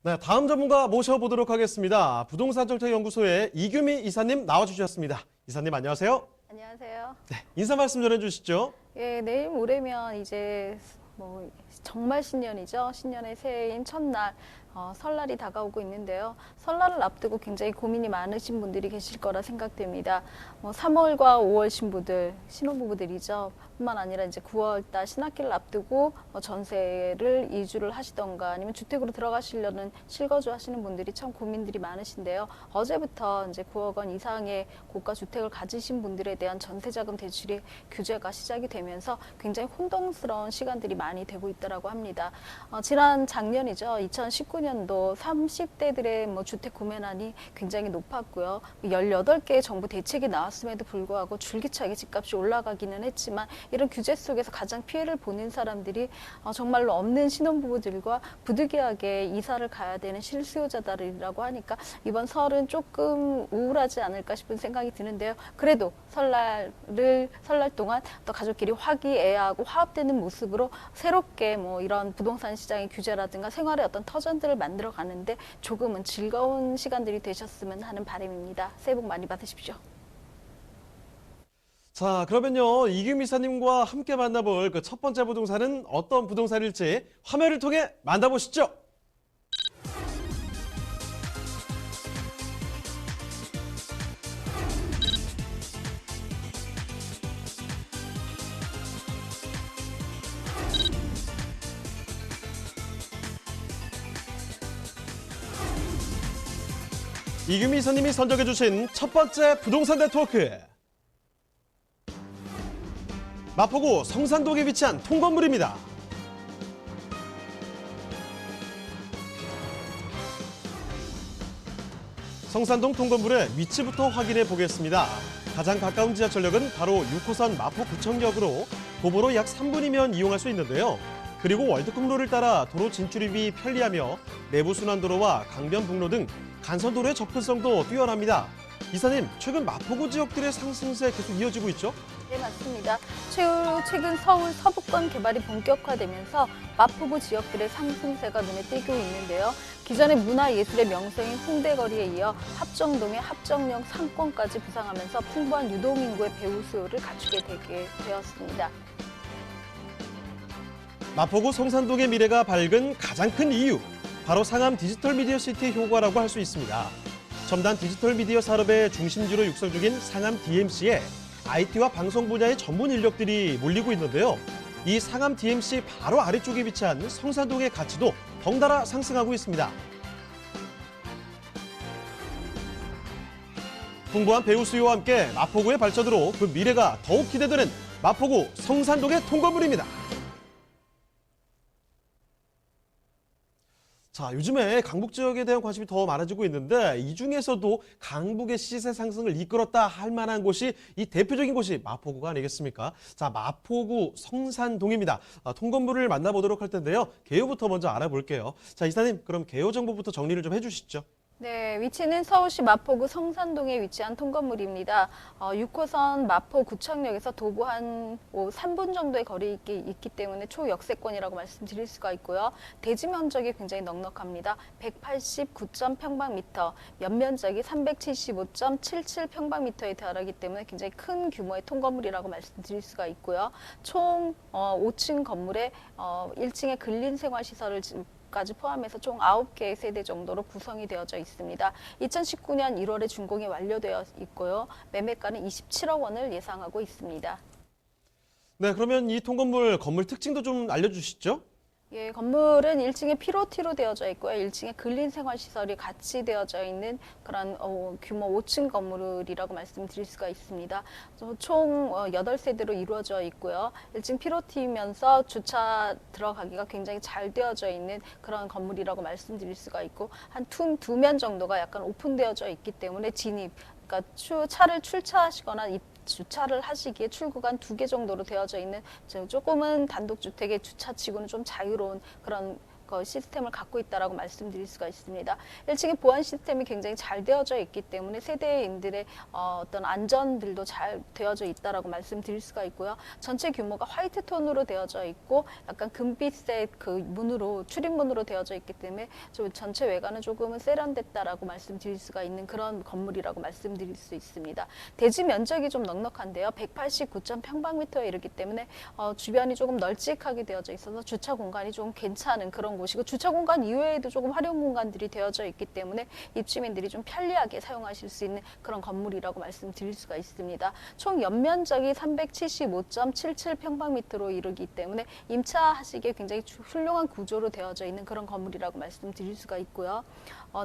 네, 다음 전문가 모셔보도록 하겠습니다. 부동산정책연구소의 이규미 이사님 나와주셨습니다. 이사님 안녕하세요. 안녕하세요. 네, 인사 말씀 전해주시죠. 예, 내일 모레면 이제 정말 신년이죠. 신년의 새해인 첫날, 설날이 다가오고 있는데요. 설날을 앞두고 굉장히 고민이 많으신 분들이 계실 거라 생각됩니다. 3월과 5월 신부들, 신혼부부들이죠. 뿐만 아니라 이제 9월달 신학기를 앞두고 전세를 이주를 하시던가 아니면 주택으로 들어가시려는 실거주 하시는 분들이 참 고민들이 많으신데요. 어제부터 이제 9억 원 이상의 고가 주택을 가지신 분들에 대한 전세자금 대출이 규제가 시작이 되면서 굉장히 혼동스러운 시간들이 많이 되고 있다고 합니다. 지난 작년이죠. 2019년도 30대들의 주택 구매난이 굉장히 높았고요. 18개의 정부 대책이 나왔음에도 불구하고 줄기차게 집값이 올라가기는 했지만 이런 규제 속에서 가장 피해를 보는 사람들이 정말로 없는 신혼부부들과 부득이하게 이사를 가야 되는 실수요자들이라고 하니까 이번 설은 조금 우울하지 않을까 싶은 생각이 드는데요. 그래도 설날 동안 또 가족끼리 화기애애하고 화합되는 모습으로 새롭게 이런 부동산 시장의 규제라든가 생활의 어떤 터전들을 만들어 가는데 조금은 즐거운 시간들이 되셨으면 하는 바람입니다. 새해 복 많이 받으십시오. 자, 그러면요. 이규미 이사님과 함께 만나볼 그 첫 번째 부동산은 어떤 부동산일지 화면을 통해 만나보시죠. 이규미 이사님이 선정해주신 첫 번째 부동산 네트워크. 마포구 성산동에 위치한 통건물입니다. 성산동 통건물의 위치부터 확인해 보겠습니다. 가장 가까운 지하철역은 바로 6호선 마포구청역으로 도보로 약 3분이면 이용할 수 있는데요. 그리고 월드컵로를 따라 도로 진출입이 편리하며 내부순환도로와 강변북로 등 간선도로의 접근성도 뛰어납니다. 이사님, 최근 마포구 지역들의 상승세 계속 이어지고 있죠? 네, 맞습니다. 최근 서울 서부권 개발이 본격화되면서 마포구 지역들의 상승세가 눈에 띄고 있는데요. 기존의 문화예술의 명소인 홍대거리에 이어 합정동의 합정역 상권까지 부상하면서 풍부한 유동인구의 배후 수요를 갖추게 되었습니다. 마포구 성산동의 미래가 밝은 가장 큰 이유, 바로 상암 디지털 미디어 시티의 효과라고 할 수 있습니다. 첨단 디지털 미디어 산업의 중심지로 육성 중인 상암 DMC에 IT와 방송 분야의 전문 인력들이 몰리고 있는데요. 이 상암 DMC 바로 아래쪽에 위치한 성산동의 가치도 덩달아 상승하고 있습니다. 풍부한 배우 수요와 함께 마포구의 발전으로 그 미래가 더욱 기대되는 마포구 성산동의 통건물입니다. 자, 요즘에 강북 지역에 대한 관심이 더 많아지고 있는데 이 중에서도 강북의 시세 상승을 이끌었다 할 만한 곳이 이 대표적인 곳이 마포구가 아니겠습니까? 자, 마포구 성산동입니다. 통건물을 만나보도록 할 텐데요. 개요부터 먼저 알아볼게요. 자, 이사님, 그럼 개요 정보부터 정리를 좀 해주시죠. 네, 위치는 서울시 마포구 성산동에 위치한 통건물입니다. 6호선 마포구청역에서 도보 한 3분 정도의 거리에 있기 때문에 초역세권이라고 말씀드릴 수가 있고요. 대지 면적이 굉장히 넉넉합니다. 189.평방미터, 연면적이 375.77평방미터에 달하기 때문에 굉장히 큰 규모의 통건물이라고 말씀드릴 수가 있고요. 총 5층 건물에 1층에 근린생활시설을 까지 포함해서 총 9개의 세대 정도로 구성이 되어져 있습니다. 2019년 1월에 준공이 완료되어 있고요. 매매가는 27억 원을 예상하고 있습니다. 네, 그러면 이 통건물 건물 특징도 좀 알려주시죠. 예, 건물은 1층에 피로티로 되어져 있고요. 1층에 근린생활시설이 같이 되어져 있는 그런 규모 5층 건물이라고 말씀드릴 수가 있습니다. 총 8세대로 이루어져 있고요. 1층 피로티면서 주차 들어가기가 굉장히 잘 되어져 있는 그런 건물이라고 말씀드릴 수가 있고 한 두 면 정도가 약간 오픈되어져 있기 때문에 진입, 그러니까 차를 출차하시거나 주차를 하시기에 출구간 2개 정도로 되어져 있는 조금은 단독주택의 주차치고는 좀 자유로운 그런 그 시스템을 갖고 있다라고 말씀드릴 수가 있습니다. 1층에 보안 시스템이 굉장히 잘 되어져 있기 때문에 세대인들의 어떤 안전들도 잘 되어져 있다라고 말씀드릴 수가 있고요. 전체 규모가 화이트 톤으로 되어져 있고 약간 금빛의 그 문으로 출입문으로 되어져 있기 때문에 좀 전체 외관은 조금은 세련됐다라고 말씀드릴 수가 있는 그런 건물이라고 말씀드릴 수 있습니다. 대지 면적이 좀 넉넉한데요. 189.평방미터에 이르기 때문에 주변이 조금 널찍하게 되어져 있어서 주차 공간이 좀 괜찮은 그런 곳이고 주차 공간 이외에도 조금 활용 공간들이 되어져 있기 때문에 입주민들이 좀 편리하게 사용하실 수 있는 그런 건물이라고 말씀드릴 수가 있습니다. 총 연면적이 375.77평방미터로 이르기 때문에 임차하시기에 굉장히 훌륭한 구조로 되어져 있는 그런 건물이라고 말씀드릴 수가 있고요.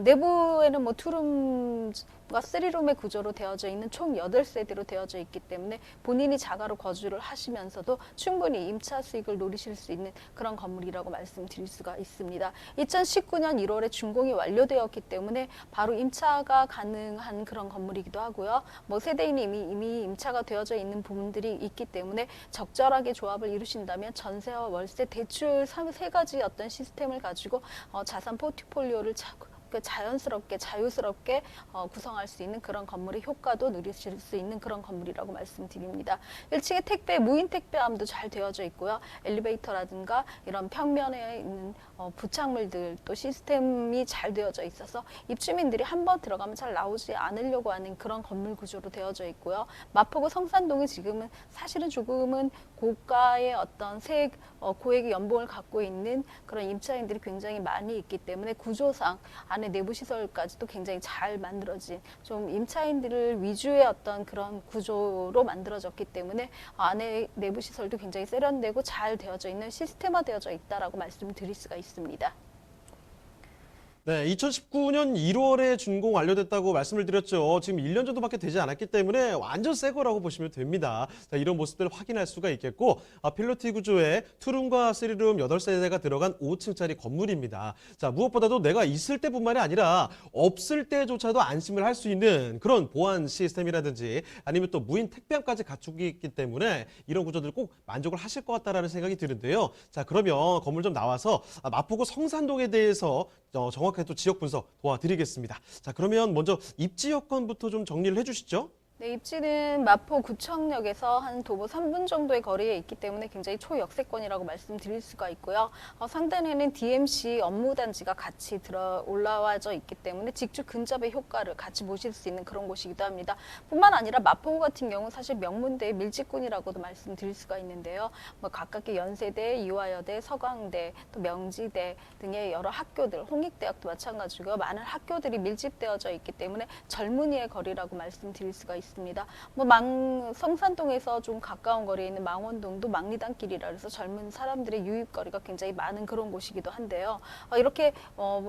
내부에는 뭐 투룸과 쓰리룸의 구조로 되어져 있는 총 8세대로 되어져 있기 때문에 본인이 자가로 거주를 하시면서도 충분히 임차 수익을 노리실 수 있는 그런 건물이라고 말씀드릴 수가 있습니다. 2019년 1월에 준공이 완료되었기 때문에 바로 임차가 가능한 그런 건물이기도 하고요. 뭐 세대인이 이미 임차가 되어져 있는 부분들이 있기 때문에 적절하게 조합을 이루신다면 전세와 월세, 대출 세 가지 어떤 시스템을 가지고 자산 포트폴리오를 자연스럽게 자유스럽게 구성할 수 있는 그런 건물의 효과도 누리실 수 있는 그런 건물이라고 말씀드립니다. 1층에 택배, 무인 택배함도 잘 되어져 있고요. 엘리베이터라든가 이런 평면에 있는 부착물들 또 시스템이 잘 되어져 있어서 입주민들이 한번 들어가면 잘 나오지 않으려고 하는 그런 건물 구조로 되어져 있고요. 마포구 성산동이 지금은 사실은 조금은 고가의 어떤 고액의 연봉을 갖고 있는 그런 임차인들이 굉장히 많이 있기 때문에 구조상 안에 내부 시설까지도 굉장히 잘 만들어진 좀 임차인들을 위주의 어떤 그런 구조로 만들어졌기 때문에 안에 내부 시설도 굉장히 세련되고 잘 되어져 있는 시스템화되어져 있다라고 말씀드릴 수가 있습니다. 네, 2019년 1월에 준공 완료됐다고 말씀을 드렸죠. 지금 1년 정도밖에 되지 않았기 때문에 완전 새 거라고 보시면 됩니다. 자, 이런 모습들을 확인할 수가 있겠고 필로티 구조의 투룸과 쓰리룸 8세대가 들어간 5층짜리 건물입니다. 자, 무엇보다도 내가 있을 때뿐만이 아니라 없을 때조차도 안심을 할 수 있는 그런 보안 시스템이라든지 아니면 또 무인 택배함까지 갖추고 있기 때문에 이런 구조들 꼭 만족을 하실 것 같다라는 생각이 드는데요. 자, 그러면 건물 좀 나와서 마포구 성산동에 대해서 정확하게 또 지역 분석 도와드리겠습니다. 자, 그러면 먼저 입지 여건부터 좀 정리를 해주시죠. 네, 입지는 마포구청역에서 한 도보 3분 정도의 거리에 있기 때문에 굉장히 초역세권이라고 말씀드릴 수가 있고요. 상단에는 DMC 업무단지가 같이 올라와져 있기 때문에 직주 근접의 효과를 같이 보실 수 있는 그런 곳이기도 합니다. 뿐만 아니라 마포구 같은 경우 사실 명문대의 밀집군이라고도 말씀드릴 수가 있는데요. 뭐 가깝게 연세대, 이화여대, 서강대, 또 명지대 등의 여러 학교들, 홍익대학도 마찬가지고요. 많은 학교들이 밀집되어져 있기 때문에 젊은이의 거리라고 말씀드릴 수가 있습니다. 뭐 성산동에서 좀 가까운 거리에 있는 망원동도 망리단길이라 해서 젊은 사람들의 유입거리가 굉장히 많은 그런 곳이기도 한데요. 이렇게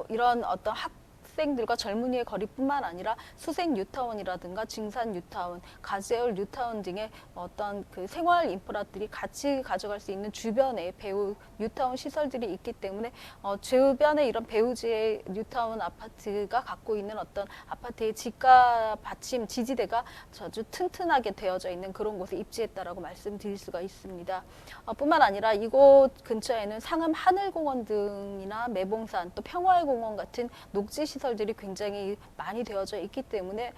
이런 어떤 학생들과 젊은이의 거리뿐만 아니라 수색 뉴타운이라든가 증산 뉴타운, 가재울 뉴타운 등의 어떤 그 생활 인프라들이 같이 가져갈 수 있는 주변에 배우 뉴타운 시설들이 있기 때문에 주변에 이런 배우지의 뉴타운 아파트가 갖고 있는 어떤 아파트의 집가 받침 지지대가 아주 튼튼하게 되어져 있는 그런 곳에 입지했다라고 말씀드릴 수가 있습니다. 뿐만 아니라 이곳 근처에는 상암 하늘공원 등이나 매봉산 또 평화공원 같은 녹지 시설들이 굉장히 많이 되어져 있기 때문에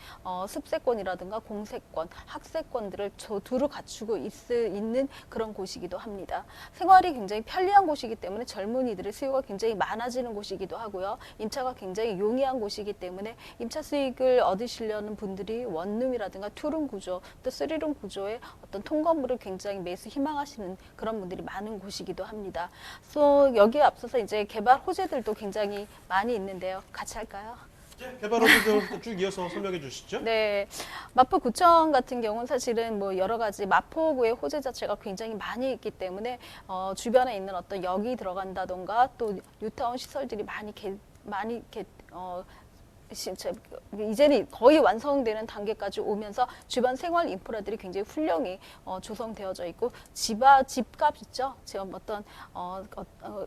습세권이라든가 공세권, 학세권들을 두루 갖추고 있는 그런 곳이기도 합니다. 생활이 굉장히 편리한 곳이기 때문에 젊은이들의 수요가 굉장히 많아지는 곳이기도 하고요. 임차가 굉장히 용이한 곳이기 때문에 임차 수익을 얻으시려는 분들이 원룸이라든가 투룸 구조, 또 쓰리룸 구조의 어떤 통건물을 굉장히 매수 희망하시는 그런 분들이 많은 곳이기도 합니다. 그래서 여기에 앞서서 이제 개발 호재들도 굉장히 많이 있는데요. 같이 할까요? 개발 호재들 쭉 이어서 설명해 주시죠. 네, 마포구청 같은 경우는 사실은 뭐 여러 가지 마포구의 호재 자체가 굉장히 많이 있기 때문에 주변에 있는 어떤 역이 들어간다던가 또 뉴타운 시설들이 많이 이제는 거의 완성되는 단계까지 오면서 주변 생활 인프라들이 굉장히 훌륭히 조성되어져 있고 집값 있죠. 지금 어떤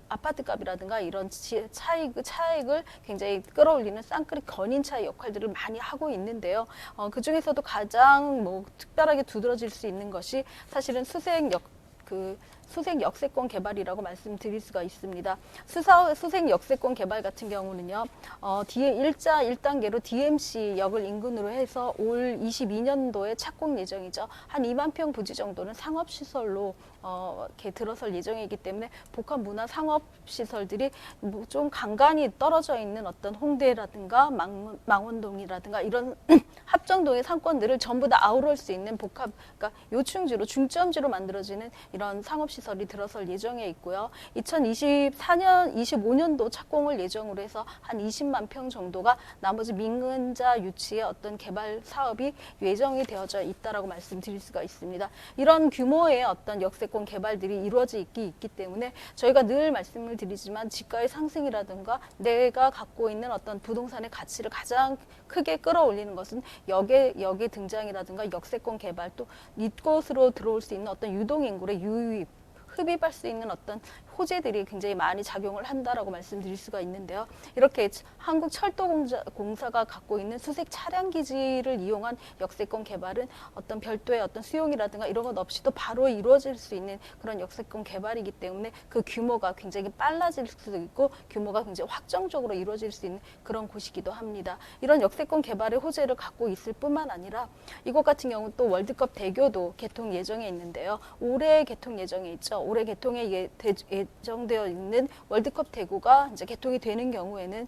아파트 값이라든가 이런 차익을 굉장히 끌어올리는 쌍끌이 견인 차익 역할들을 많이 하고 있는데요. 그 중에서도 가장 뭐 특별하게 두드러질 수 있는 것이 사실은 수색 역세권 개발이라고 말씀드릴 수가 있습니다. 수색 역세권 개발 같은 경우는요, 뒤에 1단계로 DMC 역을 인근으로 해서 올 22년도에 착공 예정이죠. 한 2만 평 부지 정도는 상업시설로 이렇게 들어설 예정이기 때문에 복합 문화 상업 시설들이 뭐좀 간간히 떨어져 있는 어떤 홍대라든가 망원동이라든가 이런 합정동의 상권들을 전부 다 아우를 수 있는 복합, 그러니까 요충지로 중점지로 만들어지는 이런 상업 시설이 들어설 예정에 있고요. 2024년, 25년도 착공을 예정으로 해서 한 20만 평 정도가 나머지 민근자 유치의 어떤 개발 사업이 예정이 되어져 있다라고 말씀드릴 수가 있습니다. 이런 규모의 어떤 역세권 개발들이 이루어져 있기 때문에 저희가 늘 말씀을 드리지만 지가의 상승이라든가 내가 갖고 있는 어떤 부동산의 가치를 가장 크게 끌어올리는 것은 역의 등장이라든가 역세권 개발, 또 이곳으로 들어올 수 있는 어떤 유동인구의 유입, 흡입할 수 있는 어떤 호재들이 굉장히 많이 작용을 한다라고 말씀드릴 수가 있는데요. 이렇게 한국철도공사가 갖고 있는 수색 차량 기지를 이용한 역세권 개발은 어떤 별도의 어떤 수용이라든가 이런 것 없이도 바로 이루어질 수 있는 그런 역세권 개발이기 때문에 그 규모가 굉장히 빨라질 수도 있고 규모가 굉장히 확정적으로 이루어질 수 있는 그런 곳이기도 합니다. 이런 역세권 개발의 호재를 갖고 있을 뿐만 아니라 이곳 같은 경우 또 월드컵 대교도 개통 예정에 있는데요. 올해 개통 예정에 있죠. 올해 개통에 예정되어 있는 월드컵 대구가 이제 개통이 되는 경우에는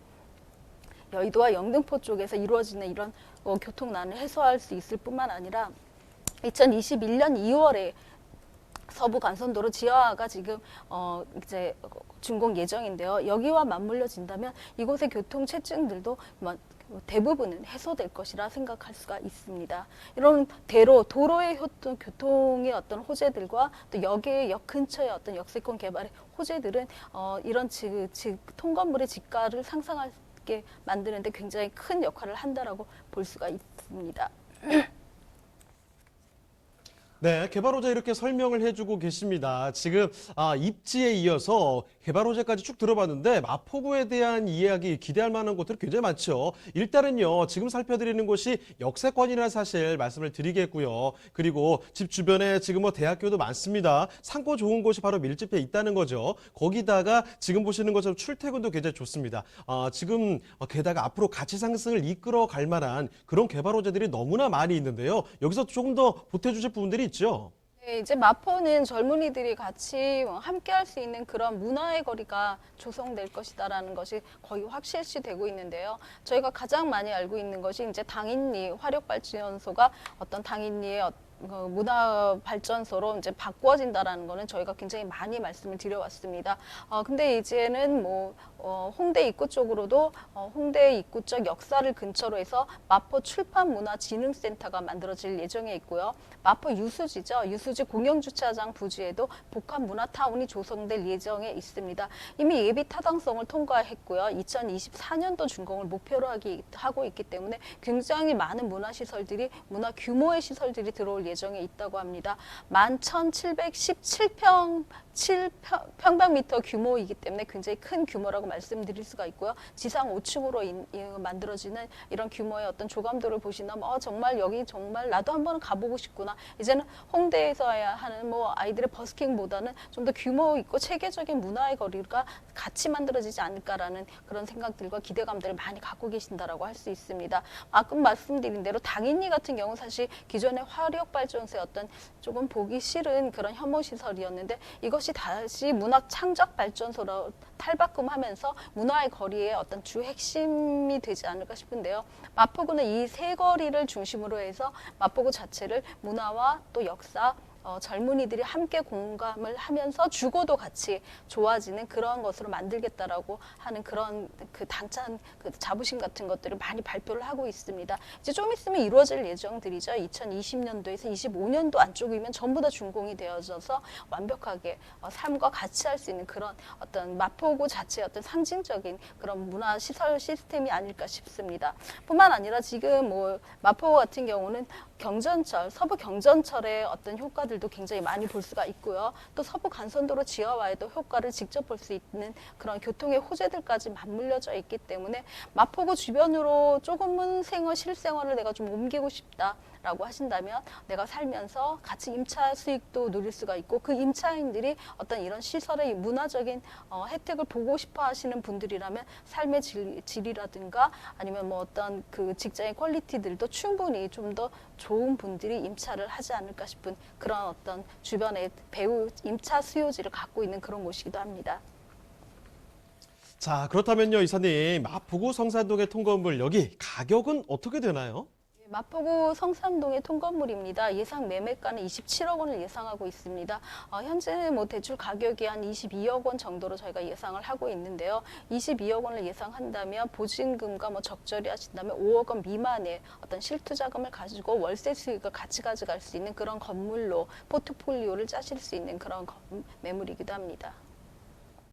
여의도와 영등포 쪽에서 이루어지는 이런 교통난을 해소할 수 있을 뿐만 아니라 2021년 2월에 서부 간선도로 지하화가 지금 이제 준공 예정인데요. 여기와 맞물려진다면 이곳의 교통 체증들도 대부분은 해소될 것이라 생각할 수가 있습니다. 이런 도로의 교통의 어떤 호재들과 또 역 근처의 어떤 역세권 개발의 호재들은 이런 통건물의 지가를 상승하게 만드는데 굉장히 큰 역할을 한다라고 볼 수가 있습니다. 네, 개발 호재 이렇게 설명을 해주고 계십니다. 지금 입지에 이어서 개발 호재까지 쭉 들어봤는데 마포구에 대한 이야기 기대할 만한 곳들이 굉장히 많죠. 일단은요, 지금 살펴드리는 곳이 역세권이라는 사실 말씀을 드리겠고요. 그리고 집 주변에 지금 대학교도 많습니다. 상고 좋은 곳이 바로 밀집해 있다는 거죠. 거기다가 지금 보시는 것처럼 출퇴근도 굉장히 좋습니다. 지금 게다가 앞으로 가치 상승을 이끌어 갈 만한 그런 개발 호재들이 너무나 많이 있는데요. 여기서 조금 더 보태주실 부분들이 있죠. 네, 이제 마포는 젊은이들이 같이 함께할 수 있는 그런 문화의 거리가 조성될 것이다라는 것이 거의 확실시되고 있는데요. 저희가 가장 많이 알고 있는 것이 이제 당인리 화력발전소가 어떤 당인리의 문화 발전소로 이제 바꾸어진다라는 거는 저희가 굉장히 많이 말씀을 드려왔습니다. 근데 이제는 홍대 입구 쪽으로도 홍대 입구 쪽 역사를 근처로 해서 마포 출판문화진흥센터가 만들어질 예정에 있고요. 마포 유수지죠. 유수지 공영주차장 부지에도 복합문화타운이 조성될 예정에 있습니다. 이미 예비 타당성을 통과했고요. 2024년도 준공을 목표로 하고 있기 때문에 굉장히 많은 문화 규모의 시설들이 들어올 예정에 있다고 합니다. 11,717평방미터 규모이기 때문에 굉장히 큰 규모라고 말씀드릴 수가 있고요. 지상 5층으로 만들어지는 이런 규모의 어떤 조감도를 보시면 정말 여기 정말 나도 한번 가보고 싶구나. 이제는 홍대에서 하는 아이들의 버스킹보다는 좀 더 규모 있고 체계적인 문화의 거리가 같이 만들어지지 않을까라는 그런 생각들과 기대감들을 많이 갖고 계신다라고 할 수 있습니다. 아까 말씀드린 대로 당인리 같은 경우 사실 기존의 화력발전소의 어떤 조금 보기 싫은 그런 혐오시설이었는데 이것이 다시 문화 창작 발전소로 탈바꿈하면서 문화의 거리의 어떤 주 핵심이 되지 않을까 싶은데요. 마포구는 이 세 거리를 중심으로 해서 마포구 자체를 문화와 또 역사, 젊은이들이 함께 공감을 하면서 주거도 같이 좋아지는 그런 것으로 만들겠다라고 하는 그런 당찬 자부심 같은 것들을 많이 발표를 하고 있습니다. 이제 좀 있으면 이루어질 예정들이죠. 2020년도에서 25년도 안쪽이면 전부 다 준공이 되어져서 완벽하게 삶과 같이 할 수 있는 그런 어떤 마포구 자체의 어떤 상징적인 그런 문화 시설 시스템이 아닐까 싶습니다. 뿐만 아니라 지금 마포구 같은 경우는 서부 경전철의 어떤 효과들 효과들도 굉장히 많이 볼 수가 있고요. 또 서부 간선도로 지하화에도 효과를 직접 볼 수 있는 그런 교통의 호재들까지 맞물려져 있기 때문에 마포구 주변으로 조금은 실생활을 내가 좀 옮기고 싶다라고 하신다면 내가 살면서 같이 임차 수익도 누릴 수가 있고 그 임차인들이 어떤 이런 시설의 문화적인 혜택을 보고 싶어 하시는 분들이라면 삶의 질이라든가 아니면 뭐 어떤 그 직장의 퀄리티들도 충분히 좀 더 좋은 분들이 임차를 하지 않을까 싶은 그런 어떤 주변에 배우 임차 수요지를 갖고 있는 그런 곳이기도 합니다. 자, 그렇다면요, 이사님, 마포구 성산동의 통건물 여기 가격은 어떻게 되나요? 마포구 성산동의 통건물입니다. 예상 매매가는 27억 원을 예상하고 있습니다. 현재 뭐 대출 가격이 한 22억 원 정도로 저희가 예상을 하고 있는데요. 22억 원을 예상한다면 보증금과 뭐 적절히 하신다면 5억 원 미만의 어떤 실투자금을 가지고 월세 수익을 같이 가져갈 수 있는 그런 건물로 포트폴리오를 짜실 수 있는 그런 매물이기도 합니다.